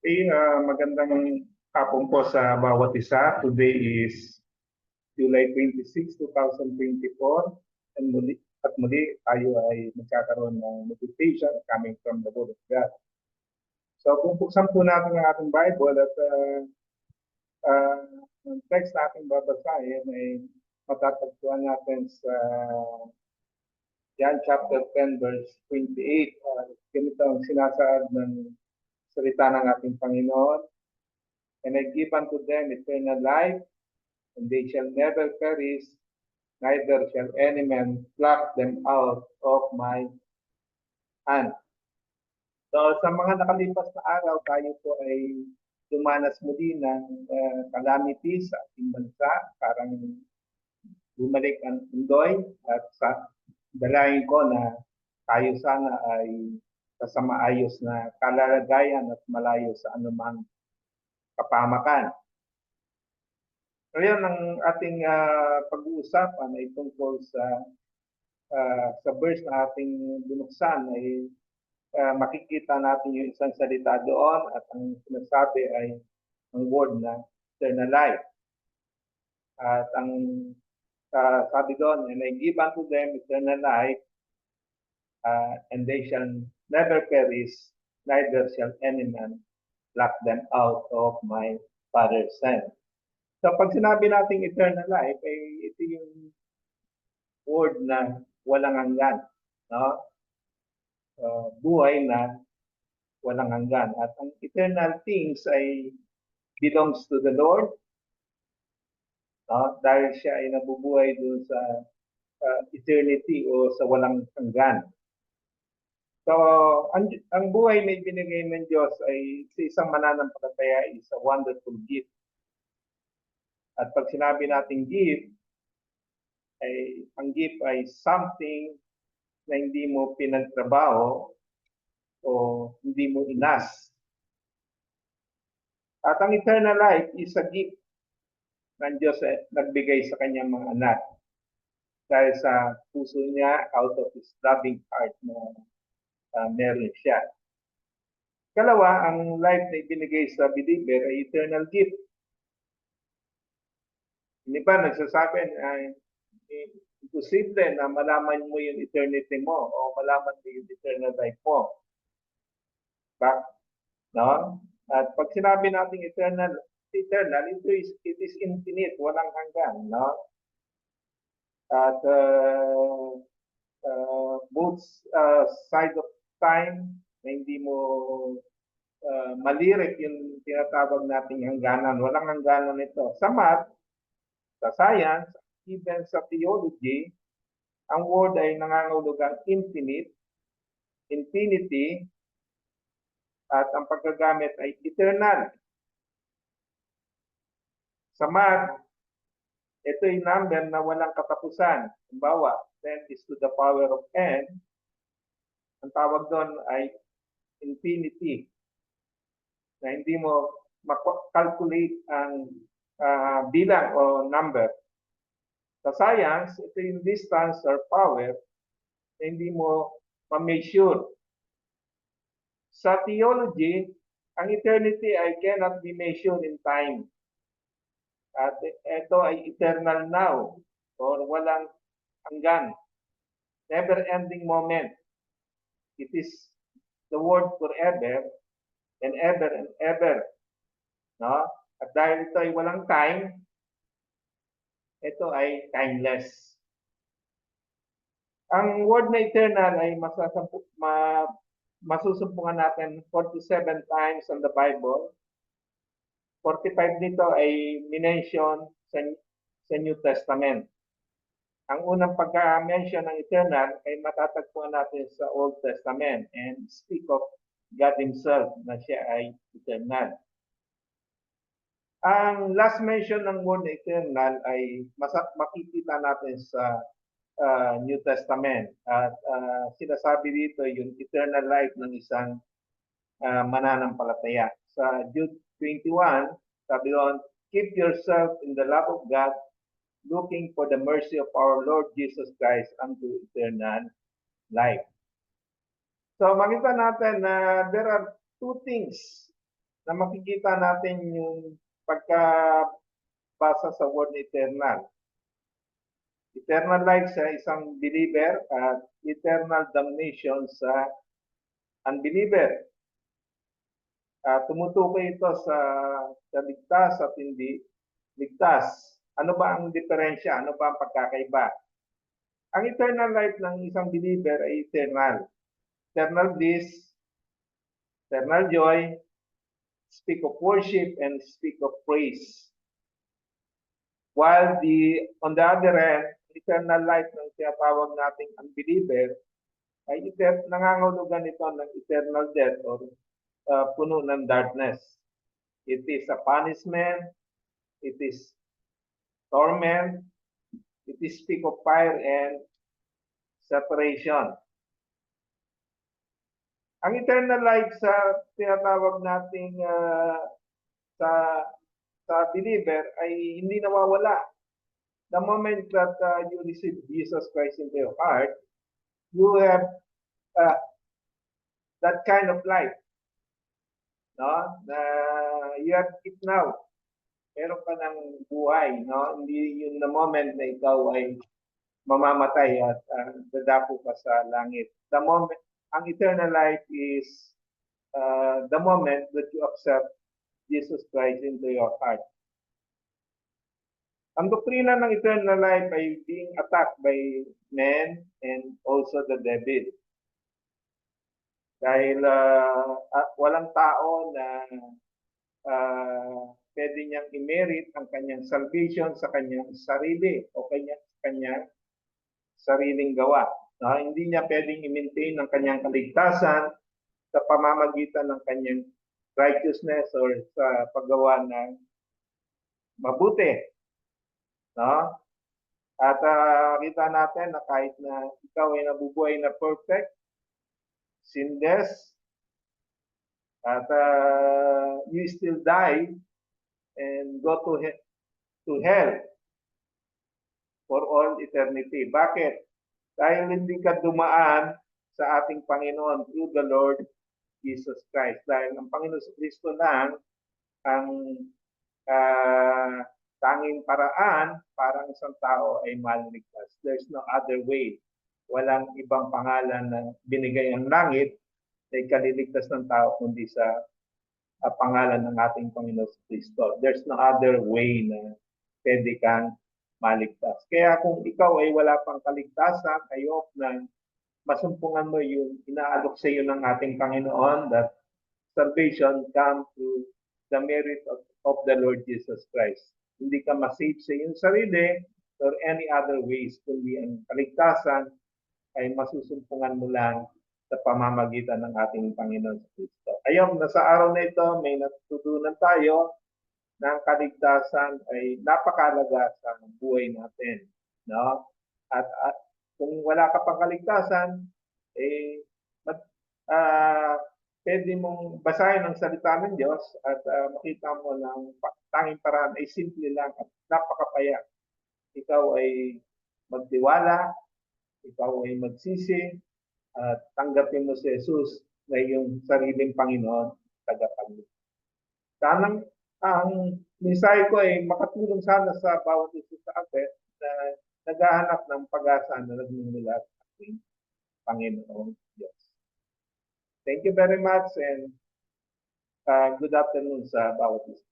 Magandang hapon po sa bawat isa. Today is July 26, 2024. At muli tayo ay magkakaroon ng meditation coming from the Word of God. So kung buksan po natin ang ating Bible at ang text natin babasahin ay matatagpuan natin sa John chapter 10 verse 28. Ganito ang sinasaad ng salita ng ating Panginoon. And I give unto them eternal life, and they shall never perish, neither shall any man pluck them out of my hand. So sa mga nakalipas na araw, tayo po ay dumanas muli ng calamity sa ating bansa. Parang bumalik ang undoy at sa dalayan ko na tayo sana ay sa maayos na kalalagayan at malayo sa anumang kapamakan. Ngayon, ang ating pag-uusapan ay tungkol sa verse na ating binuksan ay makikita natin yung isang salita doon at ang sinasabi ay ang word na eternal life. At ang sabi doon, and I give unto them eternal life, and they shall never perish, neither shall any man pluck them out of my Father's hand. So pag sinabi nating eternal life, ay ito yung word na walang hanggan, no? Buhay na walang hanggan. At ang eternal things ay belongs to the Lord, no? Dahil siya ay nabubuhay dun sa eternity o sa walang hanggan. So, ang buhay na ibinigay ng Diyos ay sa isang mananampalataya is a wonderful gift. At pag sinabi natin gift, ay ang gift ay something na hindi mo pinagtrabaho o hindi mo inas. At ang eternal life is a gift ng Diyos nagbigay sa kanyang mga anak. Dahil sa puso niya, out of His loving heart na meron siya. Kalawa, ang life na ibinigay sa believer ay eternal gift. Hindi ba nagsasabi ay imposible na malaman mo yung eternity mo o malaman mo yung eternal life mo. No? At pag sinabi natin eternal, it is infinite, walang hanggan, no? At both side of time na hindi mo malirik yung tinatawag nating hangganan. Walang hangganan ito. Sa math, sa science, even sa theology, ang word ay nangangahulugang infinite, infinity, at ang paggagamit ay eternal. Sa math, ito ay number na walang katapusan. Halimbawa, 10 is to the power of n. Ang tawag doon ay infinity. Na hindi mo makalculate ang bilang o number. Sa science, ito yung distance or power na hindi mo ma-measure. Sa theology, ang eternity ay cannot be measured in time. At ito ay eternal now or walang hanggan. Never-ending moment. It is the word forever and ever. No? At dahil ito ay walang time, ito ay timeless. Ang word na eternal ay masusumpungan natin 47 times in the Bible. 45 nito ay minention sa New Testament. Ang unang pagka-mention ng eternal ay matatagpuan natin sa Old Testament and speak of God Himself na siya ay eternal. Ang last mention ng word na eternal ay makikita natin sa New Testament. At sinasabi dito yung eternal life ng isang mananampalataya. Sa Jude 21, sabi doon, keep yourself in the love of God, looking for the mercy of our Lord Jesus Christ unto eternal life. So makita natin na there are two things na makikita natin yung pagkabasa sa word eternal. Eternal life sa isang believer at eternal damnation sa unbeliever. Tumutukoy ito sa ligtas at hindi ligtas. Ano ba ang diferensya? Ano ba ang pagkakaiba? Ang eternal life ng isang believer ay eternal. Eternal bliss, eternal joy, speak of worship, and speak of praise. While on the other hand, eternal life ng tinatawag nating unbeliever ay nangangahulugan ito ng eternal death or puno ng darkness. It is a punishment, it is torment, it is speak of fire and separation. Ang eternal life sa tinatawag nating sa believer ay hindi nawawala. The moment that you receive Jesus Christ into your heart, you have that kind of life. No? You have it now. Meron ka ng buhay, no? Hindi yung the moment na ikaw ay mamamatay at dadapo ka sa langit. The moment, ang eternal life is the moment that you accept Jesus Christ into your heart. Ang doktrina ng eternal life ay being attacked by men and also the devil. Dahil walang tao na pwede niyang i-merit ang kanyang salvation sa kanyang sarili o kanyang sariling gawa. Hindi niya pwedeng i-maintain ang kanyang kaligtasan sa pamamagitan ng kanyang righteousness or sa paggawa ng mabuti. No? At kita natin na kahit na ikaw ay nabubuhay na perfect, sinless, at you still die and go to hell for all eternity. Bakit? Dahil hindi ka dumaan sa ating Panginoon through the Lord Jesus Christ. Dahil ang Panginoon sa Kristo lang ang tanging paraan para ang isang tao ay maligtas. There's no other way. Walang ibang pangalan na binigay ang langit na ikaliligtas ng tao kundi sa pangalan ng ating Panginoon sa Kristo. There's no other way na pwede kang maligtas. Kaya kung ikaw ay wala pang kaligtasan, I hope na masumpungan mo yung inaalok sa iyo ng ating Panginoon that salvation comes through the merit of the Lord Jesus Christ. Hindi ka masave sa iyong sarili or any other ways, kundi ang kaligtasan ay masusumpungan mo lang sa pamamagitan ng ating Panginoon sa Kristo. Ayun, nasa araw na ito, may natutunan tayo na ang kaligtasan ay napakahalaga sa buhay natin. No? At kung wala ka pang kaligtasan, pwede mong basahin ang salita ng Diyos at makita mo ng tanging paraan ay simple lang at napakapaya. Ikaw ay magtiwala, ikaw ay magsisi, at tanggapin mo si Jesus na iyong sariling Panginoon tagapagligtas. Sanang ang mensahe ko ay makatulong sana sa bawat isa sa atin na naghahanap ng pag-asa na nagmumula sa ating Panginoon Diyos. Thank you very much and good afternoon sa bawat isa.